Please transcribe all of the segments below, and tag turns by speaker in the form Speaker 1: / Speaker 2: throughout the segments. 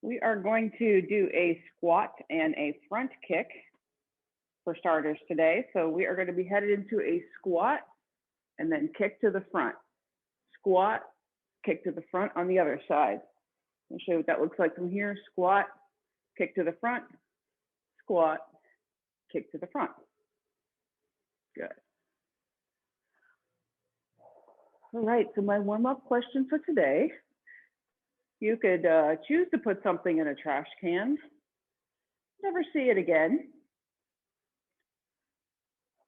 Speaker 1: We are going to do a squat and a front kick for starters today. So we are going to be headed into a squat and then kick to the front. Squat, kick to the front on the other side. I'll show you what that looks like from here. Squat, kick to the front, squat, kick to the front. Good. All right, so my warm-up question for today, you could choose to put something in a trash can, never see it again.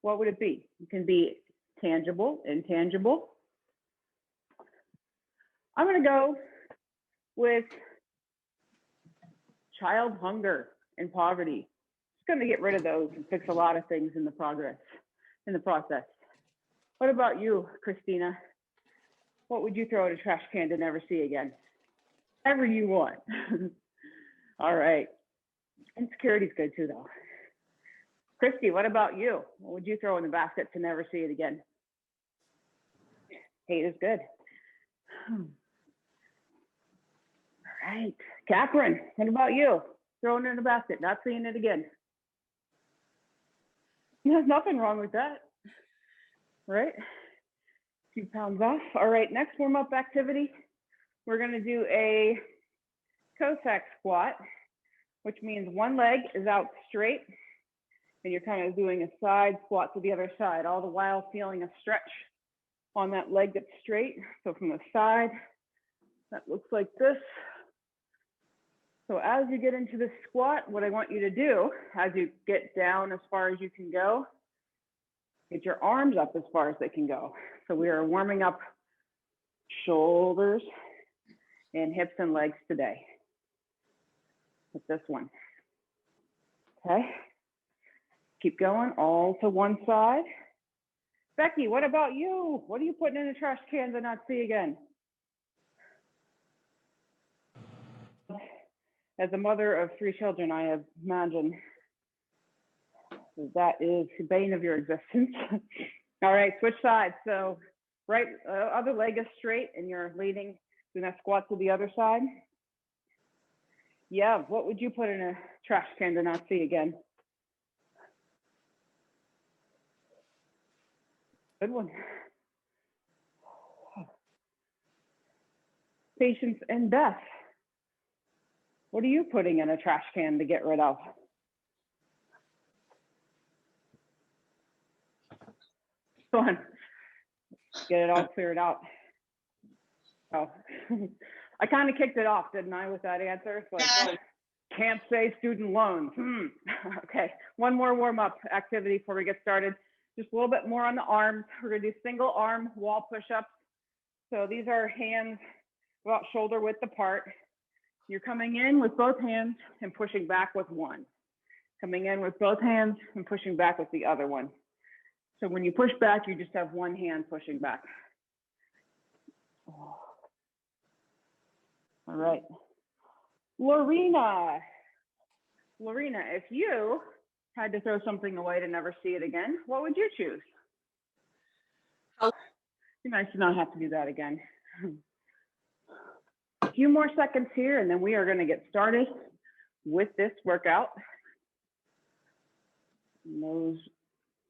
Speaker 1: What would it be? It can be tangible, intangible. I'm gonna go with child hunger and poverty. It's gonna get rid of those and fix a lot of things in the process. What about you, Christina? What would you throw in a trash can to never see again? Whatever you want. All right. Insecurity's good too, though. Christy, what about you? What would you throw in the basket to never see it again? Hate is good. All right. Catherine, what about you? Throwing it in the basket, not seeing it again. There's nothing wrong with that, right? A few pounds off. All right, next warm-up activity. We're gonna do a Cossack squat, which means one leg is out straight and you're kind of doing a side squat to the other side, all the while feeling a stretch on that leg that's straight. So from the side, that looks like this. So as you get into the squat, what I want you to do, as you get down as far as you can go, get your arms up as far as they can go. So we are warming up shoulders and hips and legs today with this one. Okay, keep going, all to one side. Becky, what about you? What are you putting in the trash can to not see again? As a mother of 3 children, I imagine that is the bane of your existence. All right, switch sides. So right, other leg is straight and you're leading, doing that squat to the other side. Yeah, what would you put in a trash can to not see again? Good one. Patience and Beth. What are you putting in a trash can to get rid of? Fun. Get it all cleared out. Oh, I kind of kicked it off, didn't I, with that answer? So can't say student loans. Okay, one more warm-up activity before we get started. Just a little bit more on the arms. We're gonna do single arm wall push-ups. So these are hands about shoulder width apart. You're coming in with both hands and pushing back with one. Coming in with both hands and pushing back with the other one. So when you push back, you just have one hand pushing back. Oh. All right. Lorena, if you had to throw something away to never see it again, what would you choose? It'd be nice to not have to do that again. A few more seconds here and then we are going to get started with this workout. And those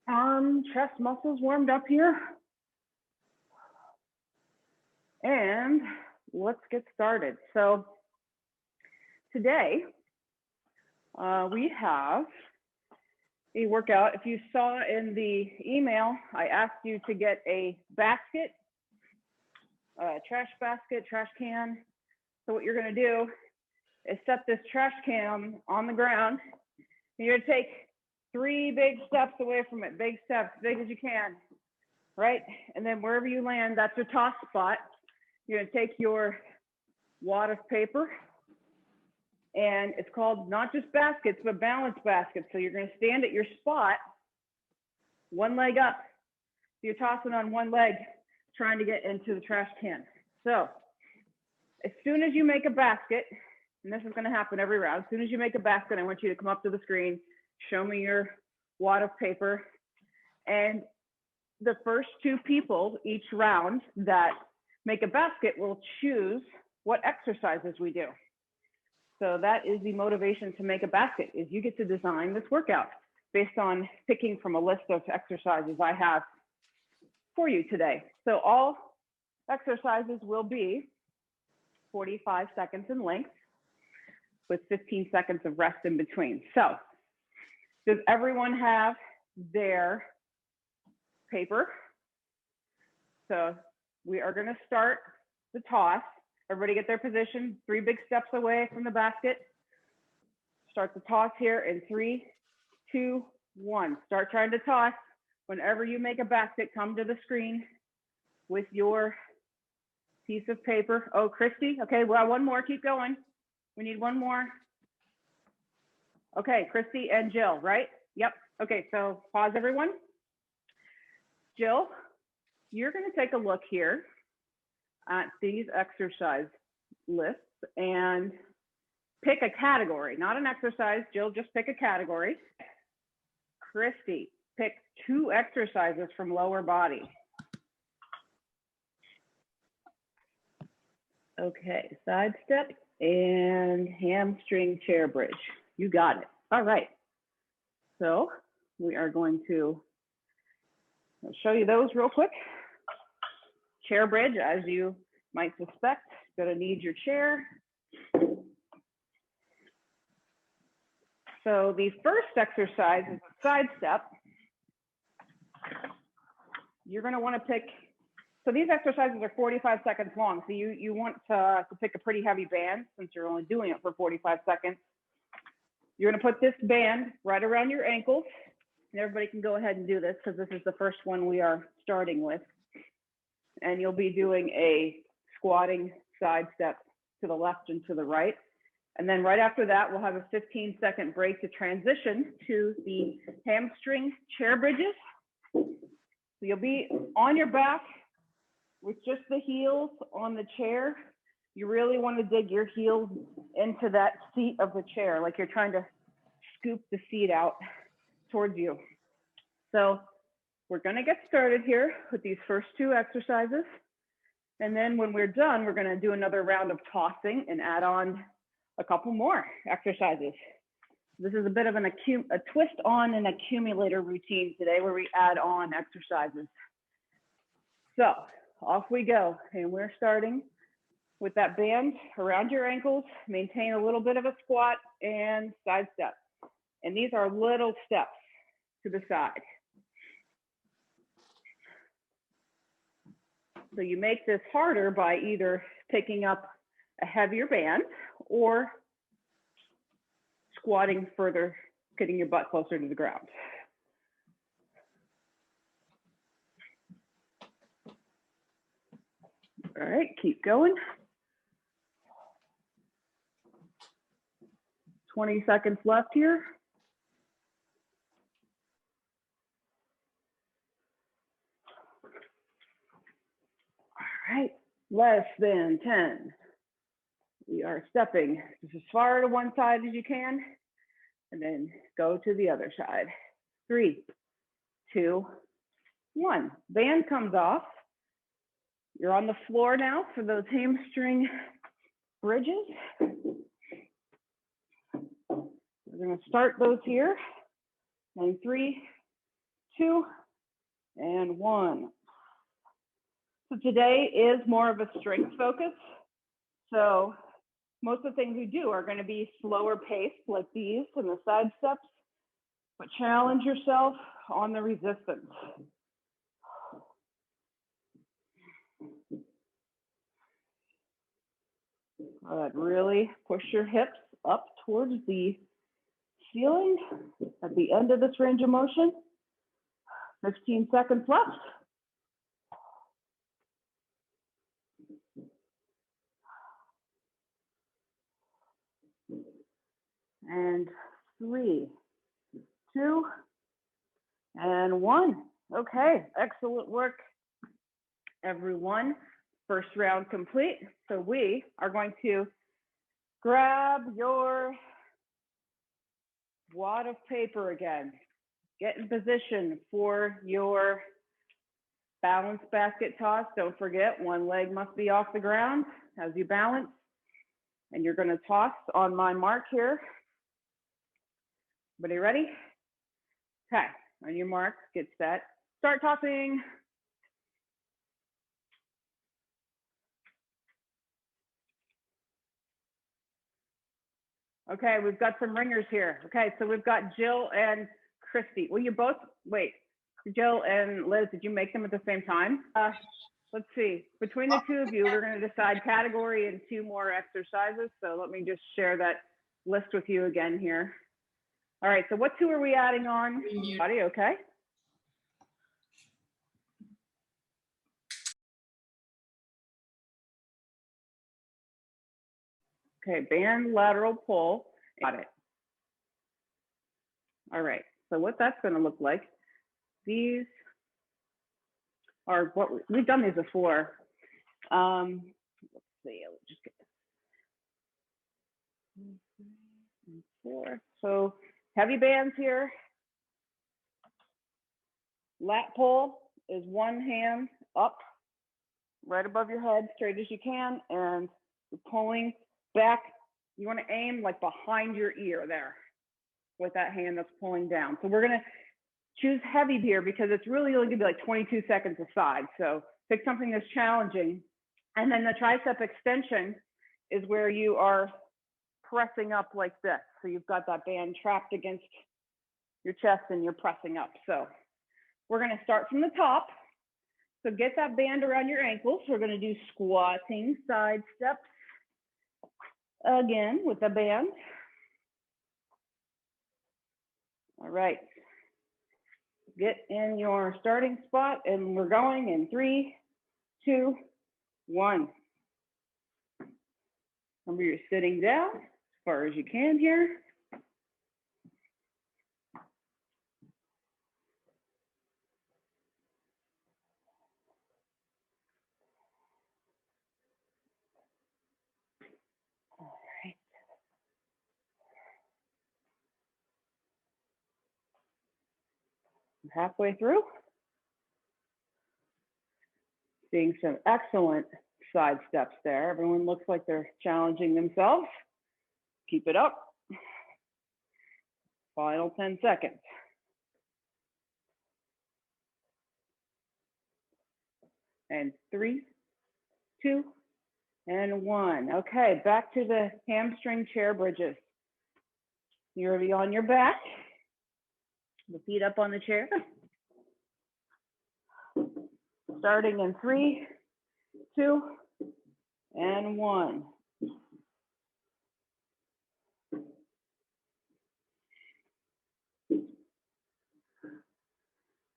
Speaker 1: arm, chest muscles warmed up here. And let's get started. So today we have a workout. If you saw in the email, I asked you to get a basket, a trash basket, trash can. So what you're gonna do is set this trash can on the ground. And you're gonna take 3 big steps away from it, big steps, big as you can, right? And then wherever you land, that's your toss spot. You're gonna take your wad of paper, and it's called not just baskets, but balance baskets. So you're gonna stand at your spot, one leg up. You're tossing on one leg, trying to get into the trash can. So as soon as you make a basket, and this is gonna happen every round, as soon as you make a basket, I want you to come up to the screen, show me your wad of paper, and the first 2 people each round that make a basket will choose what exercises we do. So that is the motivation to make a basket, is you get to design this workout based on picking from a list of exercises I have for you today. So all exercises will be 45 seconds in length with 15 seconds of rest in between. So does everyone have their paper? So we are going to start the toss. Everybody get their position, 3 big steps away from the basket. Start the toss here in 3, 2, 1. Start trying to toss. Whenever you make a basket, come to the screen with your piece of paper. Oh, Christy, okay, well, one more, keep going. We need one more. Okay, Christy and Jill, right? Yep, okay, so pause everyone. Jill, you're gonna take a look here at these exercise lists and pick a category, not an exercise. Jill, just pick a category. Christy, pick 2 exercises from lower body. Okay, side step and hamstring chair bridge. You got it. All right. So we are going to show you those real quick. Chair bridge, as you might suspect, gonna need your chair. So the first exercise is a side step. You're gonna wanna pick, so these exercises are 45 seconds long. So you want to pick a pretty heavy band since you're only doing it for 45 seconds. You're gonna put this band right around your ankles, and everybody can go ahead and do this because this is the first one we are starting with. And you'll be doing a squatting side step to the left and to the right. And then right after that, we'll have a 15-second break to transition to the hamstring chair bridges. So you'll be on your back with just the heels on the chair. You really want to dig your heels into that seat of the chair, like you're trying to scoop the seat out towards you. So we're going to get started here with these first 2 exercises. And then when we're done, we're going to do another round of tossing and add on a couple more exercises. This is a bit of a twist on an accumulator routine today where we add on exercises. So off we go. And we're starting with that band around your ankles. Maintain a little bit of a squat and side step. And these are little steps to the side. So you make this harder by either picking up a heavier band or squatting further, getting your butt closer to the ground. All right, keep going. 20 seconds left here. All right, less than 10. We are stepping just as far to one side as you can, and then go to the other side. 3, 2, 1. Band comes off. You're on the floor now for those hamstring bridges. We're going to start those here. And 3, 2, and 1. So today is more of a strength focus. So most of the things we do are going to be slower paced like these and the side steps, but challenge yourself on the resistance. Good. Really push your hips up towards the ceiling at the end of this range of motion. 15 seconds left. And 3, 2, and 1. Okay, excellent work, everyone. First round complete. So we are going to grab your wad of paper again. Get in position for your balance basket toss. Don't forget, one leg must be off the ground as you balance. And you're gonna toss on my mark here. Everybody ready? Okay, on your mark, get set, start tossing. Okay, we've got some ringers here. Okay, so we've got Jill and Christy. Well, you both, wait, Jill and Liz, did you make them at the same time? Let's see, between the two of you, we're gonna decide category and 2 more exercises. So let me just share that list with you again here. All right, so what 2 are we adding on? Body, okay. Okay, band lateral pull, got it. All right, so what that's gonna look like, these are what we've done these before. Let's see, let's just get this. 4. So heavy bands here. Lat pull is 1 hand up, right above your head, straight as you can, and you're pulling back. You want to aim like behind your ear there with that hand that's pulling down. So we're going to choose heavy here because it's really only going to be like 22 seconds aside. So pick something that's challenging. And then the tricep extension is where you are pressing up like this. So you've got that band trapped against your chest and you're pressing up. So we're going to start from the top. So get that band around your ankles. We're going to do squatting side steps again with the band. All right. Get in your starting spot and we're going in 3, 2, 1. Remember, you're sitting down as far as you can here. All right. Halfway through. Seeing some excellent side steps there. Everyone looks like they're challenging themselves. Keep it up. Final 10 seconds. And 3, 2, and 1. Okay, back to the hamstring chair bridges. You're already on your back. The feet up on the chair. Starting in 3, 2, and 1.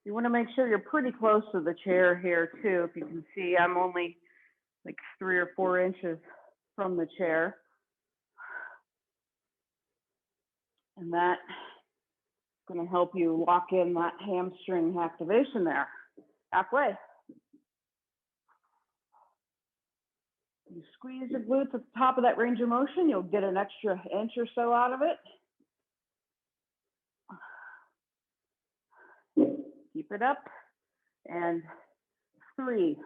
Speaker 1: You want to make sure you're pretty close to the chair here too. If you can see, I'm only like 3 or 4 inches from the chair. And that's going to help you lock in that hamstring activation there. Halfway. You squeeze your glutes at the top of that range of motion, you'll get an extra inch or so out of it. Keep it up. And 3,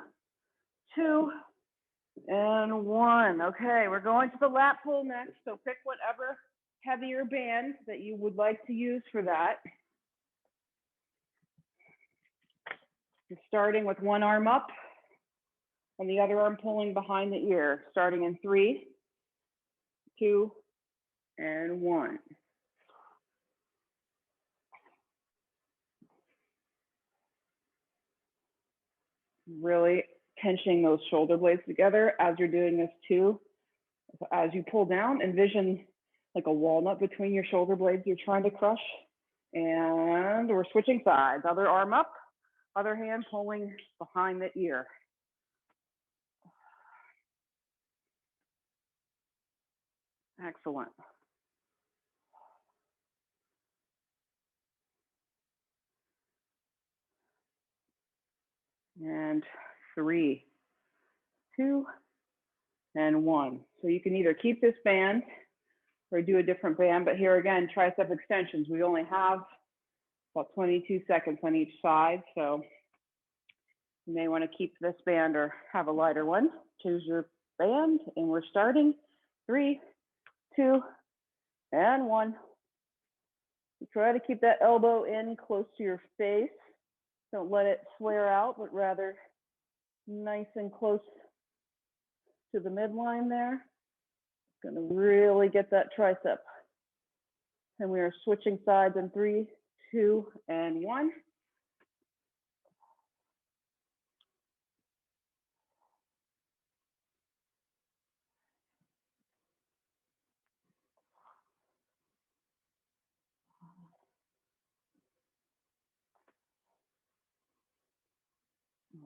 Speaker 1: 2, and 1. Okay, we're going to the lat pull next. So pick whatever heavier band that you would like to use for that. You're starting with one arm up and the other arm pulling behind the ear, starting in 3, 2, and 1. Really tensioning those shoulder blades together as you're doing this too. As you pull down, envision like a walnut between your shoulder blades you're trying to crush. And we're switching sides. Other arm up, other hand pulling behind the ear. Excellent. And 3, 2, and 1. So you can either keep this band or do a different band, but here again, tricep extensions. We only have about 22 seconds on each side, so you may want to keep this band or have a lighter one. Choose your band, and we're starting 3, 2, and 1. Try to keep that elbow in close to your face. Don't let it flare out, but rather nice and close to the midline there. Going to really get that tricep. And we are switching sides in 3, 2, and 1.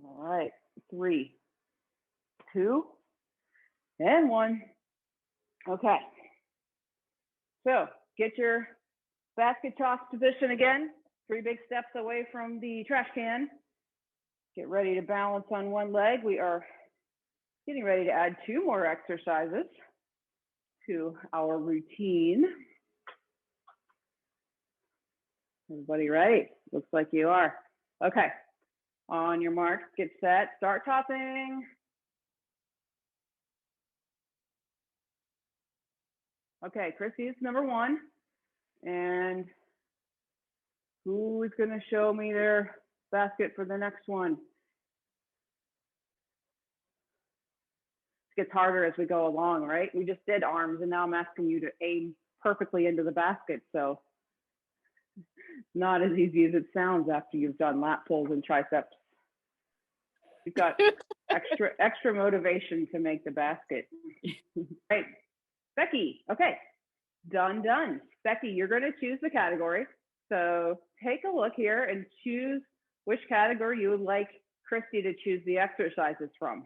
Speaker 1: All right, 3, 2, and 1. Okay. So get your basket toss position again. 3 big steps away from the trash can. Get ready to balance on one leg. We are getting ready to add 2 more exercises to our routine. Everybody ready? Looks like you are. Okay. On your mark, get set, start tossing. Okay, Chrissy is number 1. And who is going to show me their basket for the next one? It gets harder as we go along, right? We just did arms, and now I'm asking you to aim perfectly into the basket. So not as easy as it sounds after you've done lat pulls and triceps. You've got extra motivation to make the basket. Right, Becky. Okay, done. Becky, you're going to choose the category. So take a look here and choose which category you would like Christy to choose the exercises from.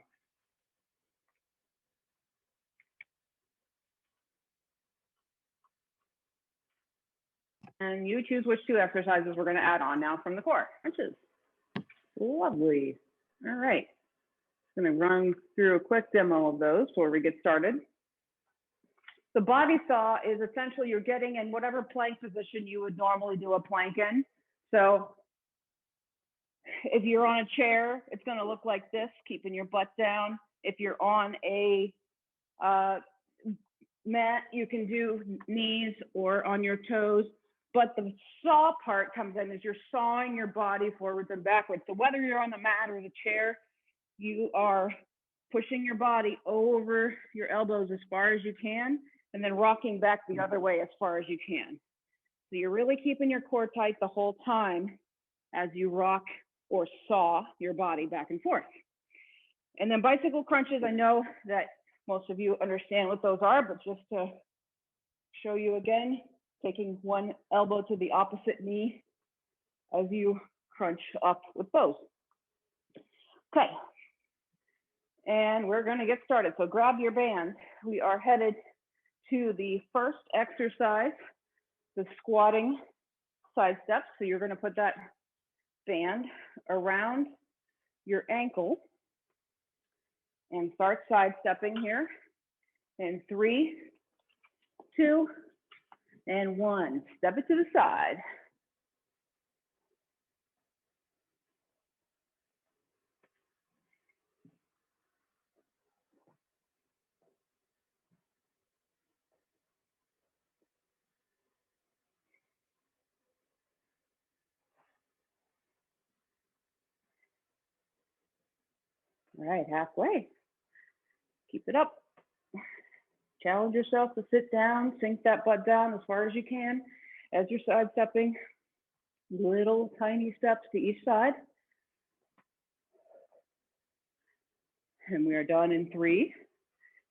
Speaker 1: And you choose which 2 exercises we're going to add on now from the core, which is lovely. All right. I'm going to run through a quick demo of those before we get started. The body thaw is essentially you're getting in whatever plank position you would normally do a plank in. So if you're on a chair, it's going to look like this, keeping your butt down. If you're on a mat, you can do knees or on your toes. But the saw part comes in as you're sawing your body forwards and backwards. So whether you're on the mat or the chair, you are pushing your body over your elbows as far as you can, and then rocking back the other way as far as you can. So you're really keeping your core tight the whole time as you rock or saw your body back and forth. And then bicycle crunches, I know that most of you understand what those are, but just to show you again, taking one elbow to the opposite knee as you crunch up with those. Okay, and we're going to get started. So grab your band. We are headed to the first exercise, the squatting side steps. So you're going to put that band around your ankle and start side stepping here in 3, 2, and 1. Step it to the side. All right, halfway. Keep it up. Challenge yourself to sit down, sink that butt down as far as you can as you're side stepping. Little tiny steps to each side. And we are done in 3,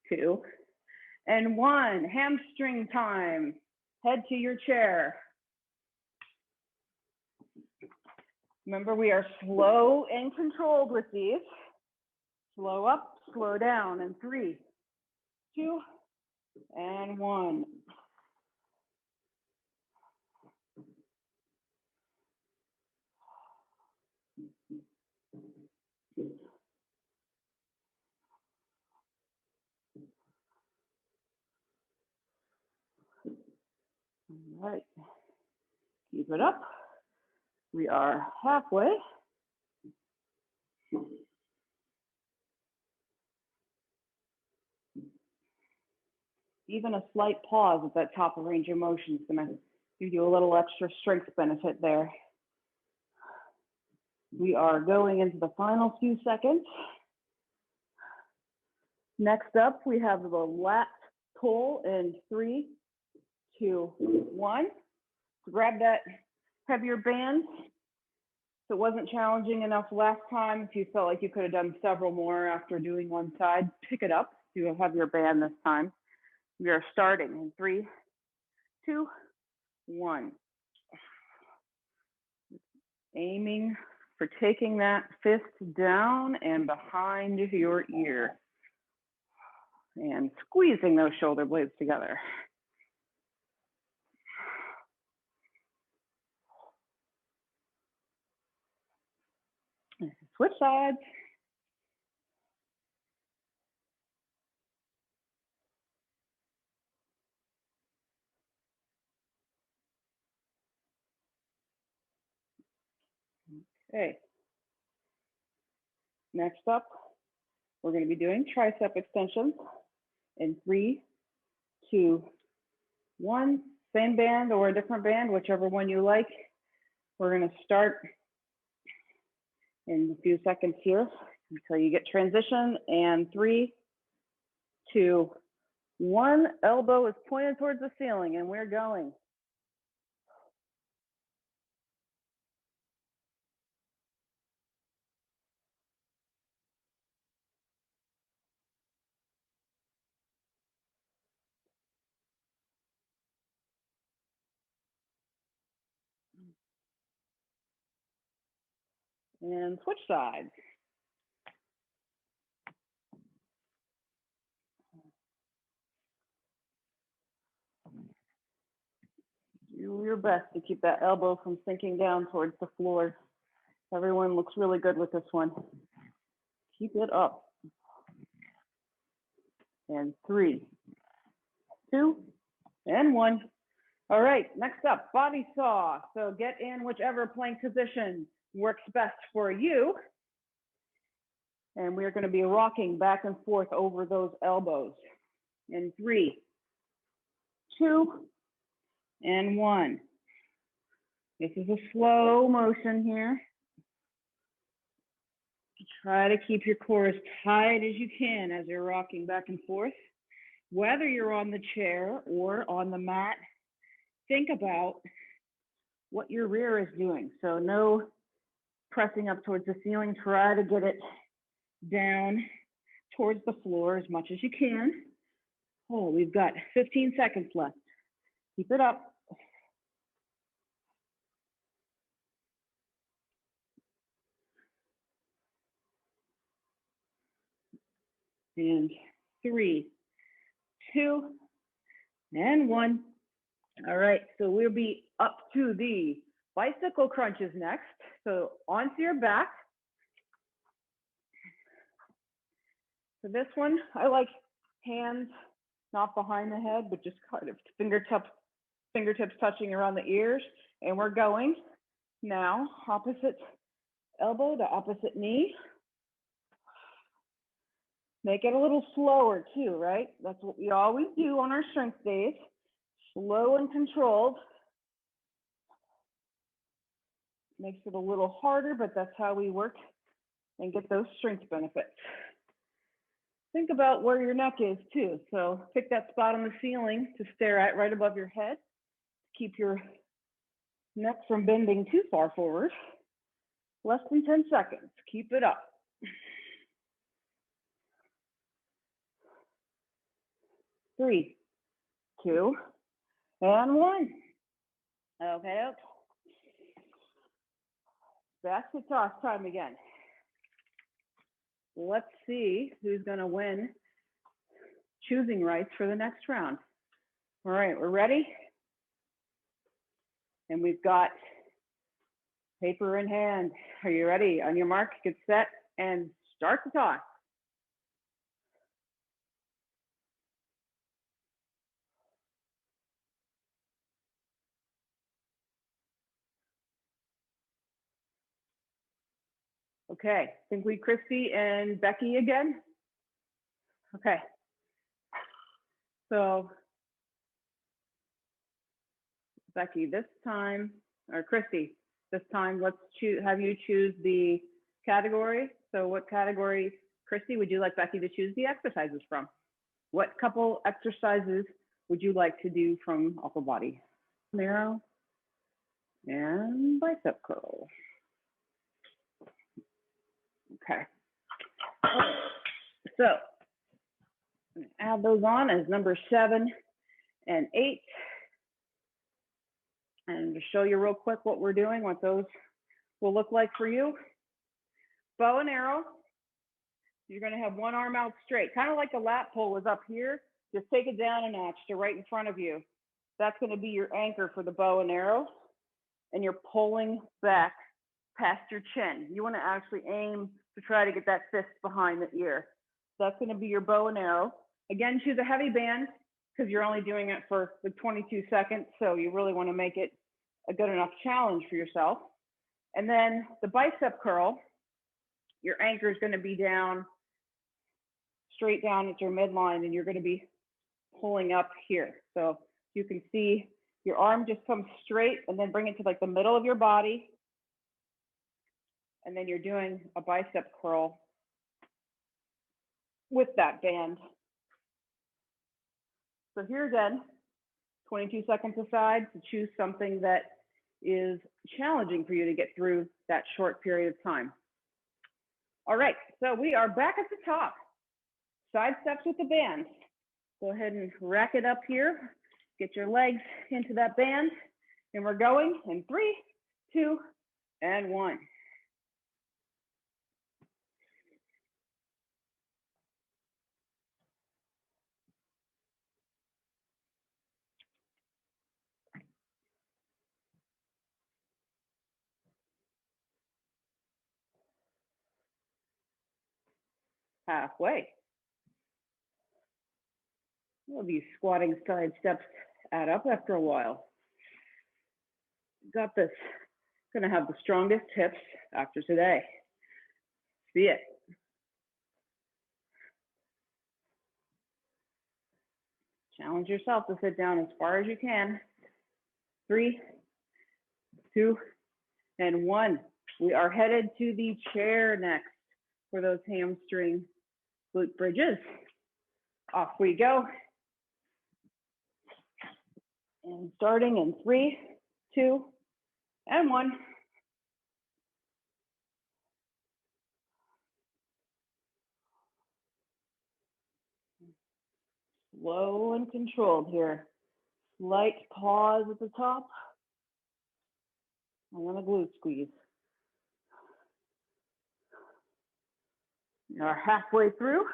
Speaker 1: 2, and 1. Hamstring time. Head to your chair. Remember, we are slow and controlled with these. Slow up, slow down in 3, 2, and 1. All right, keep it up. We are halfway. even a slight pause at that top of range of motion is going to give you a little extra strength benefit there. We are going into the final few seconds. Next up, we have the lat pull in 3, 2, 1. Grab that heavier band. If it wasn't challenging enough last time, if you felt like you could have done several more after doing one side, pick it up. Do a heavier band this time. We are starting in 3, 2, 1. Aiming for taking that fist down and behind your ear. And squeezing those shoulder blades together. Switch sides. Okay. Next up, we're going to be doing tricep extensions in 3, 2, 1. Same band or a different band, whichever one you like. We're going to start in a few seconds here until you get transition. And 3, 2, 1. Elbow is pointed towards the ceiling, and we're going. And switch sides. Do your best to keep that elbow from sinking down towards the floor. Everyone looks really good with this one. Keep it up. And 3, 2, and 1. All right, next up, body saw. So get in whichever plank position works best for you. And we're going to be rocking back and forth over those elbows. In 3, 2, and 1. This is a slow motion here. Try to keep your core as tight as you can as you're rocking back and forth. Whether you're on the chair or on the mat, think about what your rear is doing. So no pressing up towards the ceiling. Try to get it down towards the floor as much as you can. Oh, we've got 15 seconds left. Keep it up. And 3, 2, and 1. All right, so we'll be up to the bicycle crunches next. So onto your back. For this one, I like hands not behind the head, but just kind of fingertips touching around the ears. And we're going now, opposite elbow to opposite knee. Make it a little slower too, right? That's what we always do on our strength days. Slow and controlled. Makes it a little harder, but that's how we work and get those strength benefits. Think about where your neck is too. So pick that spot on the ceiling to stare at right above your head. Keep your neck from bending too far forward. Less than 10 seconds. Keep it up. 3, 2, and 1. Okay. Basket toss time again. Let's see who's going to win choosing rights for the next round. All right, we're ready. And we've got paper in hand. Are you ready? On your mark, get set, and start the toss. Okay, think we Christy and Becky again? Okay. So Becky, this time, or Christy, this time, let's have you choose the category. So what category, Christy, would you like Becky to choose the exercises from? What couple exercises would you like to do from upper body? Narrow and bicep curl. Okay. So add those on as number 7 and 8. And to show you real quick what we're doing, what those will look like for you. Bow and arrow. You're going to have one arm out straight, kind of like the lat pull was up here. Just take it down a notch to right in front of you. That's going to be your anchor for the bow and arrow. And you're pulling back past your chin. You want to actually aim to try to get that fist behind the ear. That's going to be your bow and arrow. Again, choose a heavy band because you're only doing it for the 22 seconds. So you really want to make it a good enough challenge for yourself. And then the bicep curl, your anchor is going to be down, straight down at your midline, and you're going to be pulling up here. So you can see your arm just comes straight and then bring it to like the middle of your body. And then you're doing a bicep curl with that band. So here again, 22 seconds aside to choose something that is challenging for you to get through that short period of time. All right, so we are back at the top. Side steps with the band. Go ahead and rack it up here. Get your legs into that band. And we're going in 3, 2, and 1. Halfway. Well, these squatting side steps add up after a while. Got this. Gonna have the strongest hips after today. See it. Challenge yourself to sit down as far as you can. 3, 2, and 1. We are headed to the chair next for those hamstring glute bridges. Off we go. And starting in 3, 2, and 1. Slow and controlled here. Slight pause at the top. And then a glute squeeze. We are halfway through.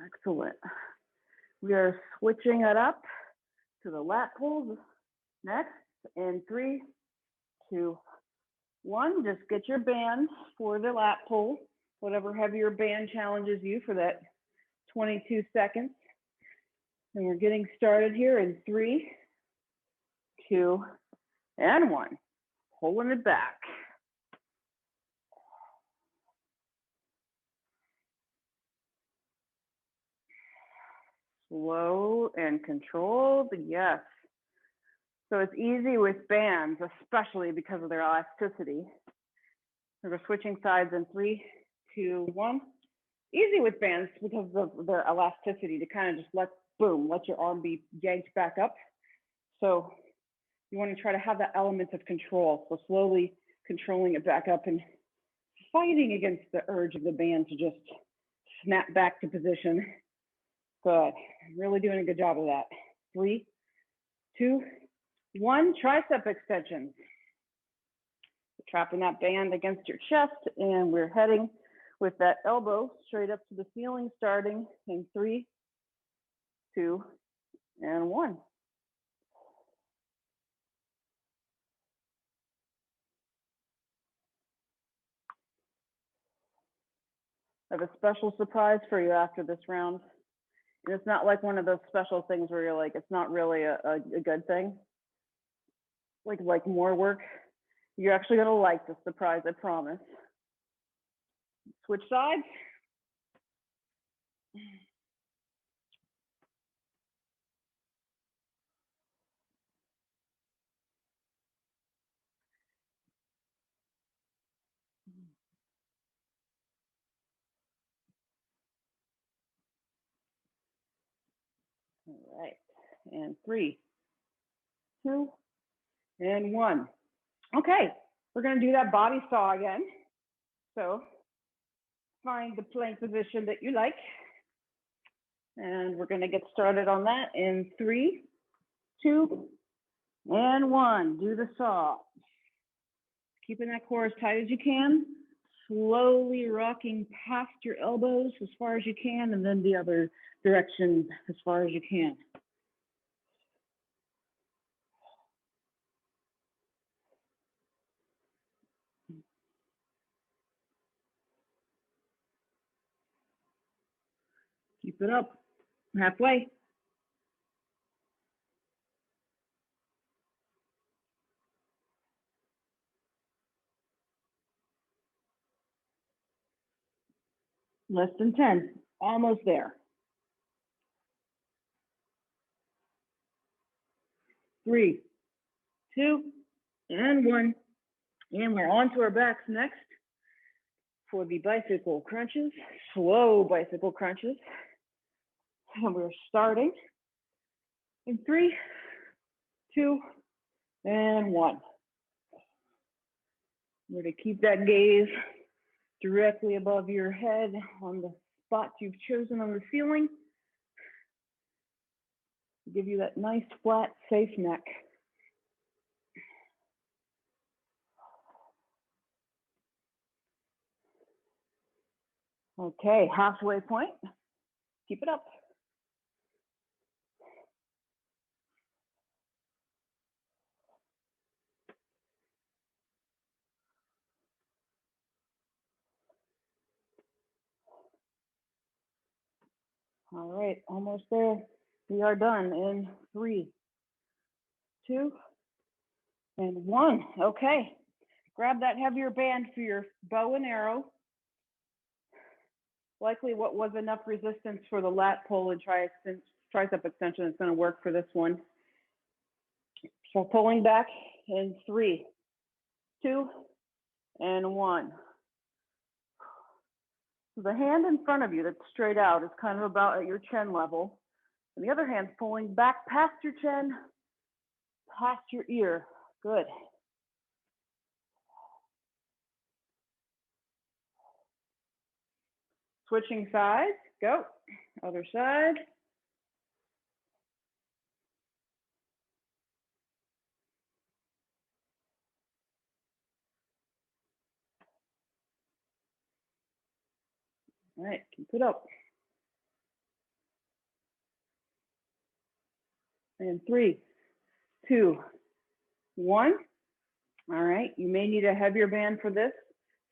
Speaker 1: Excellent. We are switching it up to the lat pulls next in 3, 2, 1. Just get your band for the lat pull, whatever heavier band challenges you for that 22 seconds. And we're getting started here in 3, 2, and 1. Pulling it back. Slow and controlled, yes. So it's easy with bands, especially because of their elasticity. So we're switching sides in 3, 2, 1. Easy with bands because of their elasticity to kind of just let your arm be yanked back up. So you want to try to have that element of control. So slowly controlling it back up and fighting against the urge of the band to just snap back to position. Good. Really doing a good job of that. 3, 2, 1. Tricep extensions. Trapping that band against your chest, and we're heading with that elbow straight up to the ceiling, starting in 3, 2, and 1. I have a special surprise for you after this round. And it's not like one of those special things where you're like, it's not really a good thing. Like more work. You're actually gonna like the surprise, I promise. Switch sides. All right, and 3, 2, and 1. Okay, we're gonna do that body saw again. So find the plank position that you like. And we're gonna get started on that in 3, 2, and 1. Do the saw. Keeping that core as tight as you can. Slowly rocking past your elbows as far as you can, and then the other direction as far as you can. Keep it up. Halfway. Less than 10. Almost there. 3, 2, and 1. And we're on to our backs next for the bicycle crunches, slow bicycle crunches. And we're starting in 3, 2, and 1. We're going to keep that gaze directly above your head on the spot you've chosen on the ceiling. Give you that nice, flat, safe neck. Okay, halfway point. Keep it up. All right, almost there. We are done in 3, 2, and 1. Okay, grab that heavier band for your bow and arrow. Likely what was enough resistance for the lat pull and tricep extension is going to work for this one. So pulling back in 3, 2, and 1. So the hand in front of you that's straight out is kind of about at your chin level. And the other hand's pulling back past your chin, past your ear. Good. Switching sides, go. Other side. All right, keep it up. And 3, 2, 1. All right, you may need a heavier band for this.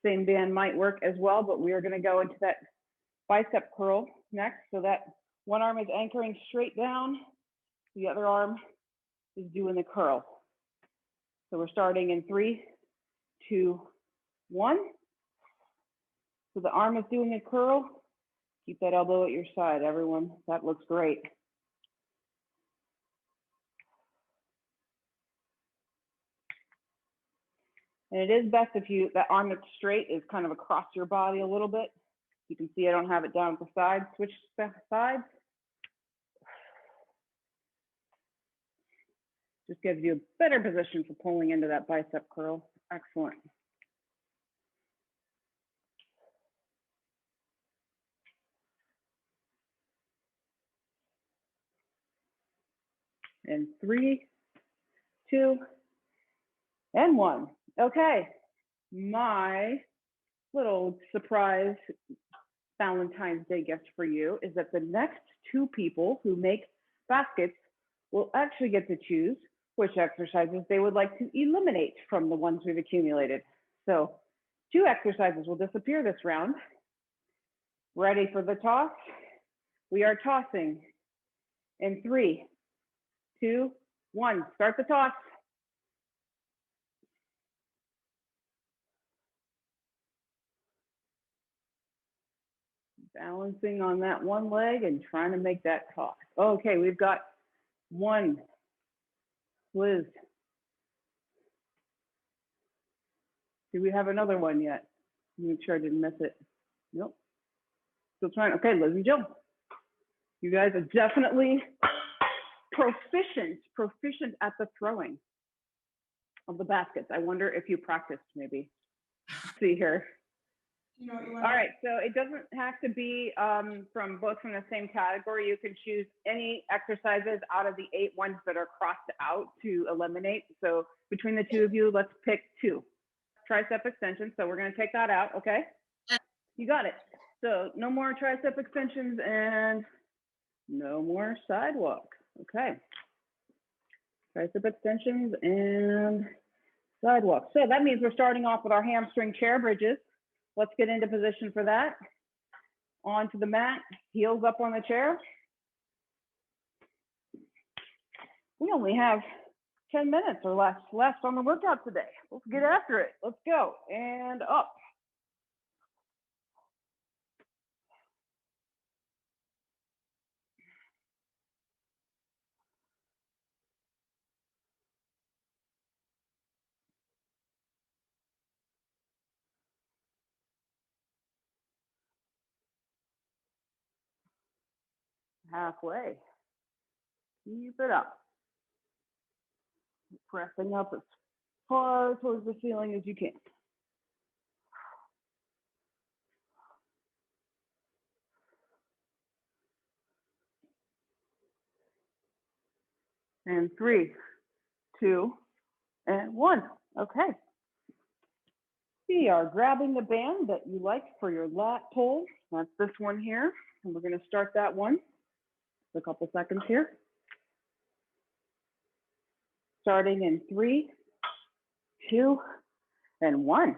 Speaker 1: Same band might work as well, but we are going to go into that bicep curl next. So that one arm is anchoring straight down. The other arm is doing the curl. So we're starting in 3, 2, 1. So the arm is doing a curl. Keep that elbow at your side, everyone. That looks great. And it is best if that arm that's straight is kind of across your body a little bit. You can see I don't have it down at the side. Switch sides. Just gives you a better position for pulling into that bicep curl. Excellent. And 3, 2, and 1. Okay, my little surprise Valentine's Day gift for you is that the next 2 people who make baskets will actually get to choose which exercises they would like to eliminate from the ones we've accumulated. So 2 exercises will disappear this round. Ready for the toss? We are tossing in 3, 2, 1. Start the toss. Balancing on that one leg and trying to make that toss. Okay, we've got 1. Liz, do we have another one yet? Make sure I didn't miss it. Nope. Still trying. Okay, Liz and Jill. You guys are definitely proficient at the throwing of the baskets. I wonder if you practiced maybe. Let's see here.
Speaker 2: You know what you
Speaker 1: want. All right, so it doesn't have to be from the same category. You can choose any exercises out of the 8 ones that are crossed out to eliminate. So between the two of you, let's pick 2. Tricep extensions, so we're gonna take that out, okay? You got it. So no more tricep extensions and no more sidewalk, okay? Tricep extensions and sidewalk. So that means we're starting off with our hamstring chair bridges. Let's get into position for that. Onto the mat, heels up on the chair. We only have 10 minutes or less left on the workout today. Let's get after it. Let's go. And up. Halfway. Keep it up. Pressing up as far towards the ceiling as you can. And 3, 2, and 1. Okay. We are grabbing the band that you like for your lat pull. That's this one here. And we're going to start that one. A couple seconds here. Starting in 3, 2, and 1.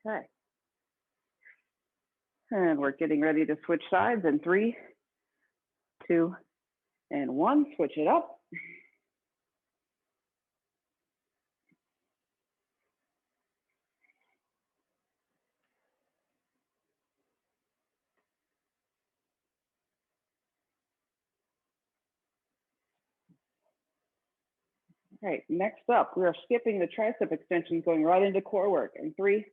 Speaker 1: Okay. And we're getting ready to switch sides in 3, 2, and 1. Switch it up. All right, next up, we are skipping the tricep extensions, going right into core work in 3,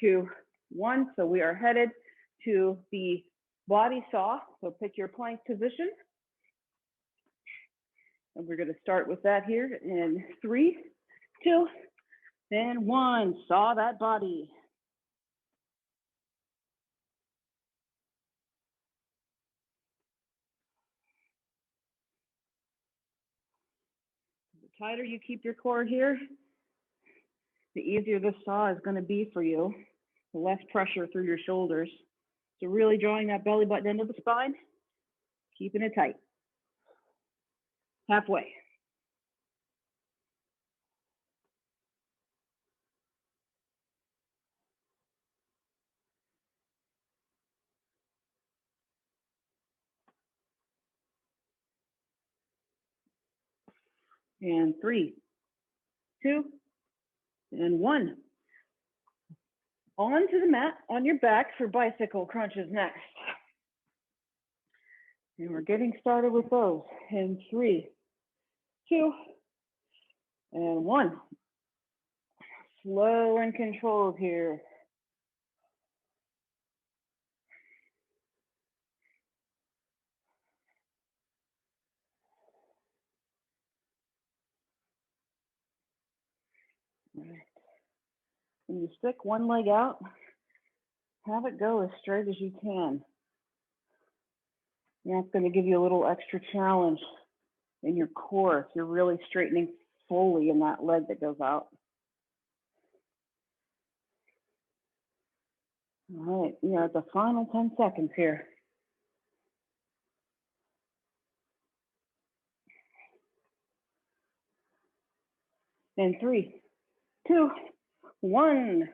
Speaker 1: 2, 1. So we are headed to the body saw. So pick your plank position. And we're going to start with that here in 3, 2, and 1. Saw that body. The tighter you keep your core here, the easier this saw is going to be for you. The less pressure through your shoulders. So really drawing that belly button into the spine, keeping it tight. Halfway. And 3, 2, and 1. Onto the mat on your back for bicycle crunches next. And we're getting started with those in 3, 2, and 1. Slow and controlled here. All right. When you stick one leg out, have it go as straight as you can. That's going to give you a little extra challenge in your core if you're really straightening fully in that leg that goes out. All right, we are at the final 10 seconds here. And 3, 2, 1.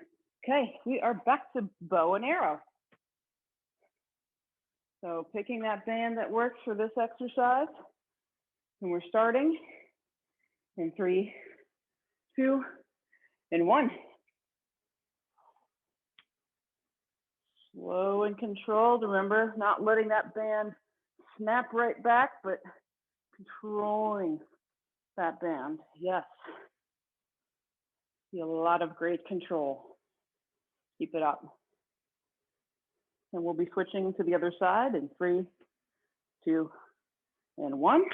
Speaker 1: Okay, we are back to bow and arrow. So picking that band that works for this exercise. And we're starting in 3, 2, and 1. Slow and controlled. Remember, not letting that band snap right back, but controlling that band. Yes. See a lot of great control. Keep it up. And we'll be switching to the other side in 3, 2, and 1.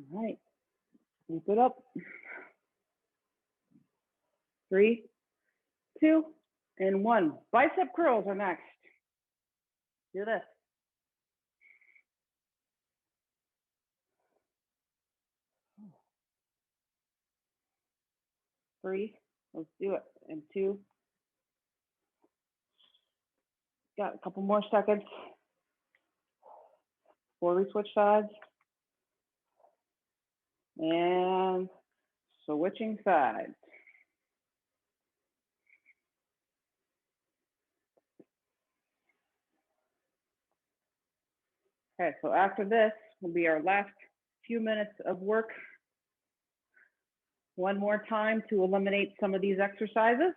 Speaker 1: All right, keep it up. 3, 2, and 1. Bicep curls are next. Do this. 3, let's do it. And 2. Got a couple more seconds before we switch sides. And switching sides. Okay, so after this will be our last few minutes of work. One more time to eliminate some of these exercises.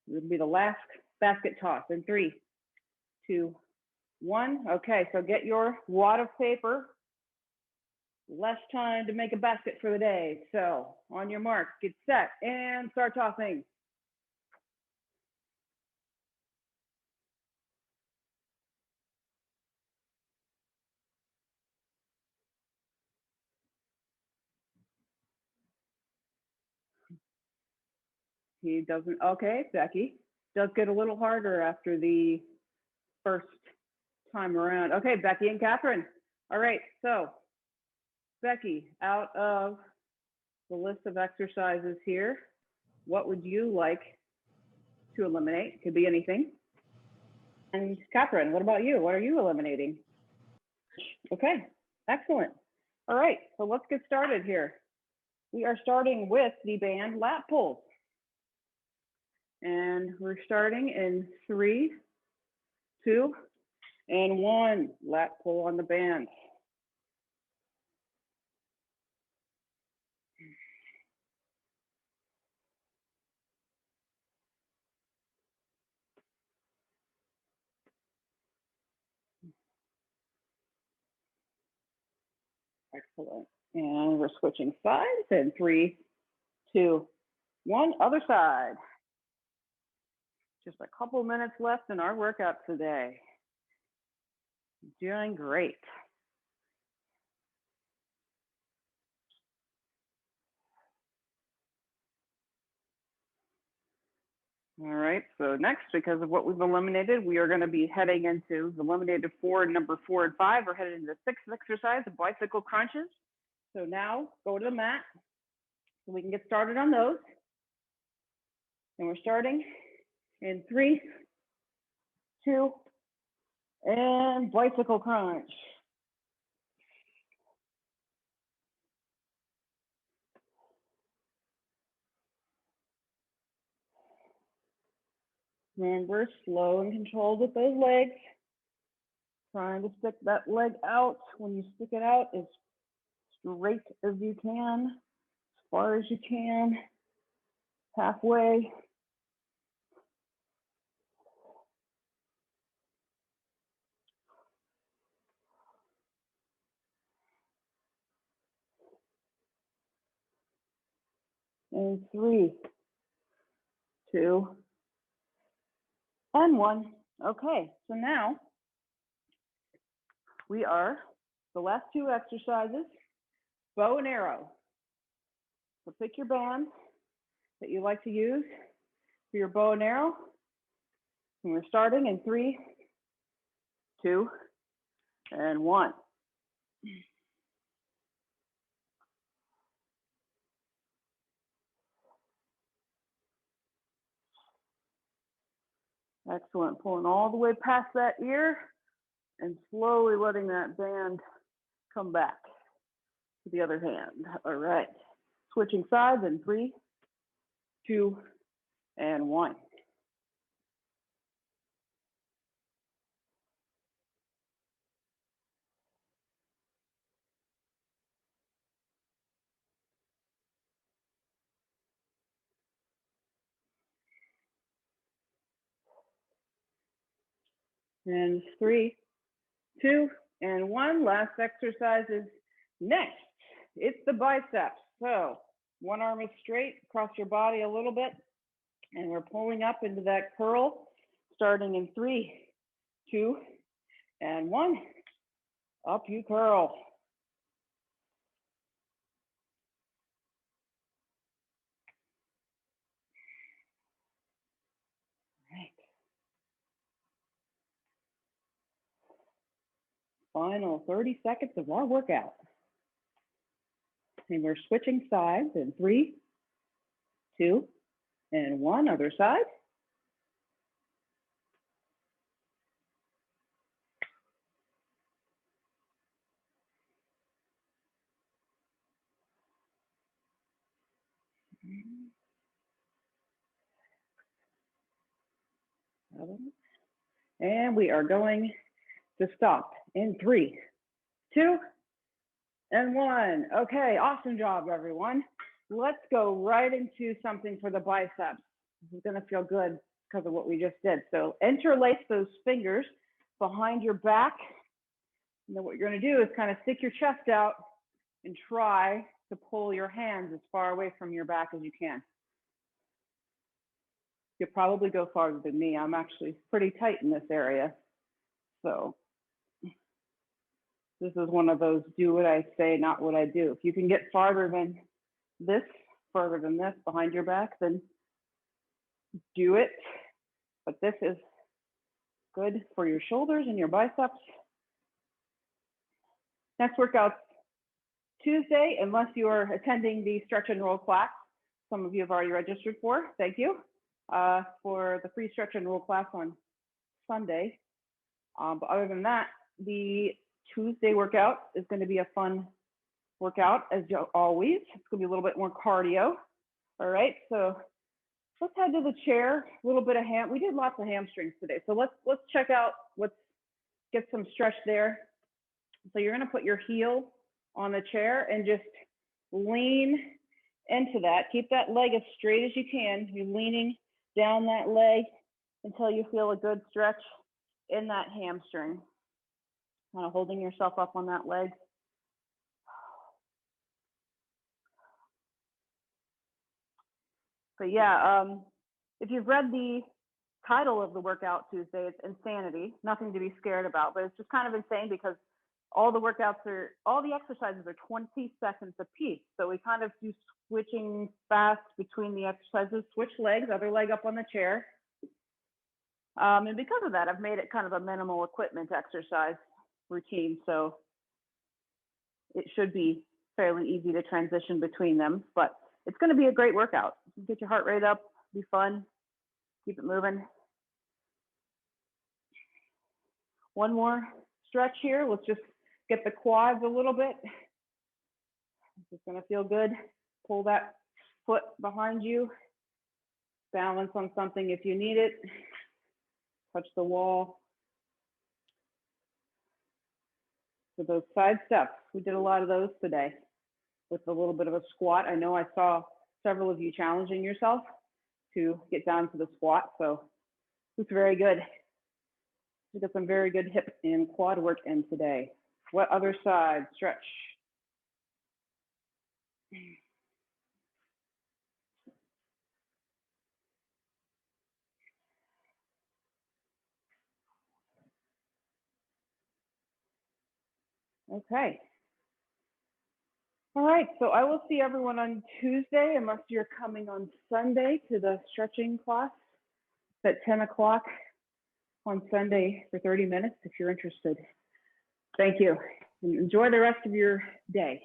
Speaker 1: This will be the last basket toss in 3, 2, 1. Okay, so get your wad of paper. Less time to make a basket for the day. So on your mark, get set, and start tossing. He doesn't, okay, Becky. Does get a little harder after the first time around. Okay, Becky and Catherine. All right, so Becky, out of the list of exercises here, what would you like to eliminate? Could be anything. And Catherine, what about you? What are you eliminating? Okay, excellent. All right, so let's get started here. We are starting with the band lat pulls. And we're starting in 3, 2, and 1. Lat pull on the band. Excellent. And we're switching sides in 3, 2, 1. Other side. Just a couple minutes left in our workout today. Doing great. All right, so next, because of what we've eliminated, we are going to be heading into the eliminated 4, number 4 and 5. We're headed into the 6th exercise, the bicycle crunches. So now go to the mat so we can get started on those. And we're starting in 3, 2, and bicycle crunch. Remember, slow and controlled with those legs. Trying to stick that leg out. When you stick it out, as straight as you can, as far as you can, halfway. And 3, 2, and 1. Okay, so now we are the last 2 exercises, bow and arrow. So pick your band that you like to use for your bow and arrow. And we're starting in 3, 2, and 1. Excellent. Pulling all the way past that ear and slowly letting that band come back to the other hand. All right. Switching sides in 3, 2, and 1. And 3, 2, and 1. Last exercise is next. It's the biceps. So one arm is straight across your body a little bit, and we're pulling up into that curl, starting in 3, 2, and 1. Up you curl. Right. Final 30 seconds of our workout. And we're switching sides in 3, 2, and 1. Other side. And we are going to stop in 3, 2, and 1. Okay, awesome job, everyone. Let's go right into something for the biceps. This is gonna feel good because of what we just did. So interlace those fingers behind your back. And then what you're gonna do is kind of stick your chest out and try to pull your hands as far away from your back as you can. You'll probably go farther than me. I'm actually pretty tight in this area. So this is one of those do what I say, not what I do. If you can get farther than this behind your back, then do it. But this is good for your shoulders and your biceps. Next workout's Tuesday, unless you are attending the stretch and roll class. Some of you have already registered for, thank you, for the free stretch and roll class on Sunday. But other than that, the Tuesday workout is going to be a fun workout as always. It's going to be a little bit more cardio. All right, so let's head to the chair. A little bit of we did lots of hamstrings today. So let's check out, get some stretch there. So you're going to put your heel on the chair and just lean into that. Keep that leg as straight as you can. You're leaning down that leg until you feel a good stretch in that hamstring. Kind of holding yourself up on that leg. But yeah, if you've read the title of the workout Tuesday, it's Insanity. Nothing to be scared about, but it's just kind of insane because all the exercises are 20 seconds a piece. So we kind of do switching fast between the exercises, switch legs, other leg up on the chair. And because of that, I've made it kind of a minimal equipment exercise routine. So it should be fairly easy to transition between them, but it's going to be a great workout. Get your heart rate up, be fun, keep it moving. One more stretch here. Let's just get the quads a little bit. It's just going to feel good. Pull that foot behind you. Balance on something if you need it. Touch the wall. So those side steps, we did a lot of those today with a little bit of a squat. I know I saw several of you challenging yourself to get down to the squat, so it's very good. We got some very good hip and quad work in today. What other side? Stretch. Okay. All right, so I will see everyone on Tuesday, unless you're coming on Sunday to the stretching class at 10 o'clock on Sunday for 30 minutes if you're interested. Thank you. And enjoy the rest of your day.